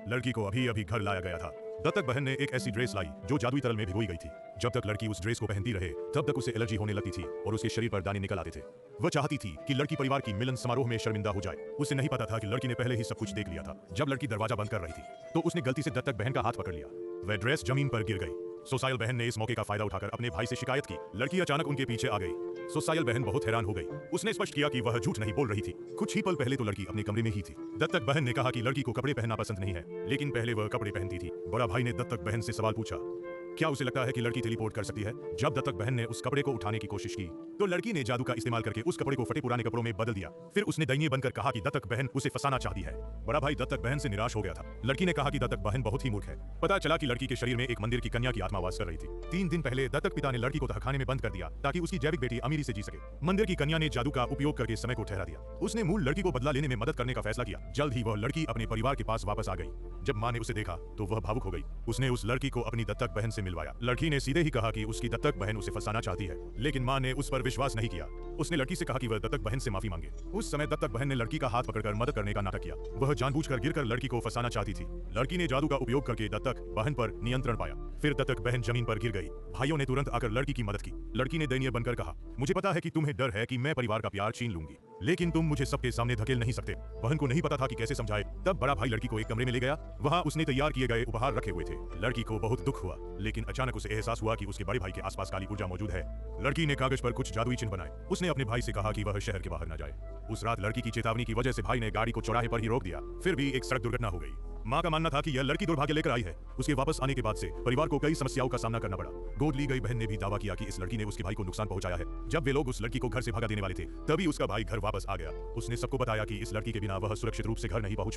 लड़की को अभी अभी घर लाया गया था। दत्तक बहन ने एक ऐसी ड्रेस लाई जो जादुई तरल में भिगोई गई थी। जब तक लड़की उस ड्रेस को पहनती रहे तब तक उसे एलर्जी होने लगती थी और उसके शरीर पर दाने निकल आते थे। वह चाहती थी कि लड़की परिवार की मिलन समारोह में शर्मिंदा हो जाए। उसे नहीं पता था कि लड़की ने पहले ही सब कुछ देख लिया था। जब लड़की दरवाजा बंद कर रही थी तो उसने गलती से दत्तक बहन का हाथ पकड़ लिया। वह ड्रेस जमीन पर गिर गई। सोसाइल बहन ने इस मौके का फायदा उठाकर अपने भाई से शिकायत की। लड़की अचानक उनके पीछे आ गई। सोसाइल बहन बहुत हैरान हो गई। उसने स्पष्ट किया कि वह झूठ नहीं बोल रही थी। कुछ ही पल पहले तो लड़की अपने कमरे में ही थी। दत्तक बहन ने कहा कि लड़की को कपड़े पहनना पसंद नहीं है, लेकिन पहले वह कपड़े पहनती थी। बड़ा भाई ने दत्तक बहन से सवाल पूछा, क्या उसे लगता है कि लड़की टेलीपोर्ट कर सकती है? जब दत्तक बहन ने उस कपड़े को उठाने की कोशिश की तो लड़की ने जादू का इस्तेमाल करके उस कपड़े को फटे पुराने कपड़ों में बदल दिया। फिर उसने दयनीय बनकर कहा कि दत्तक बहन उसे फंसाना चाहती है। बड़ा भाई दत्तक बहन से निराश हो गया था। लड़की ने कहा कि दत्तक बहन बहुत ही मूर्ख है। पता चला कि लड़की के शरीर में एक मंदिर की कन्या की आत्मा वास कर रही थी। 3 दिन पहले दत्तक पिता ने लड़की को तहखाने में बंद कर दिया ताकि उसकी जैविक बेटी अमीरी से जी सके। मंदिर की कन्या ने जादू का उपयोग करके समय को ठहरा दिया। उसने मूल लड़की को बदला लेने में मदद करने का फैसला किया। जल्द ही वह लड़की अपने परिवार के पास वापस आ गई। जब माँ ने उसे देखा तो वह भावुक हो गई। उसने उस लड़की को अपनी दत्तक बहन से मिलवाया। लड़की ने सीधे ही कहा कि उसकी दत्तक बहन उसे फंसाना चाहती है, लेकिन माँ ने उस पर विश्वास नहीं किया। उसने लड़की से कहा कि वह दत्तक बहन से माफी मांगे। उस समय दत्तक बहन ने लड़की का हाथ पकड़कर मदद करने का नाटक किया। वह जानबूझकर गिरकर लड़की को फंसाना चाहती थी। लड़की ने जादू का उपयोग करके दत्तक बहन पर नियंत्रण पाया। फिर दत्तक बहन जमीन पर गिर गई। भाइयों ने तुरंत आकर लड़की की मदद की। लड़की ने दयनीय बनकर कहा, मुझे पता है कि तुम्हें डर है कि मैं परिवार का प्यार छीन लूंगी, लेकिन तुम मुझे सबके सामने धकेल नहीं सकते। बहन को नहीं पता था कि कैसे समझाए। तब बड़ा भाई लड़की को एक कमरे में ले गया। वहाँ उसने तैयार किए गए उपहार रखे हुए थे। लड़की को बहुत दुख हुआ, लेकिन अचानक उसे एहसास हुआ कि उसके बड़े भाई के आसपास काली ऊर्जा मौजूद है। लड़की ने कागज पर कुछ जादुई चिन्ह बनाए। उसने अपने भाई से कहा कि वह शहर के बाहर न जाए। उस रात लड़की की चेतावनी की वजह से भाई ने गाड़ी को चौराहे पर ही रोक दिया। फिर भी एक सड़क दुर्घटना हो गई। माँ का मानना था कि यह लड़की दुर्भाग्य लेकर आई है। उसके वापस आने के बाद से परिवार को कई समस्याओं का सामना करना पड़ा। गोद ली गई बहन ने भी दावा किया कि इस लड़की ने उसके भाई को नुकसान पहुंचाया है। जब वे लोग उस लड़की को घर से भगा देने वाले थे तभी उसका भाई घर वापस आ गया। उसने सबको बताया कि इस लड़की के बिना वह सुरक्षित रूप से घर नहीं पहुंच पाता।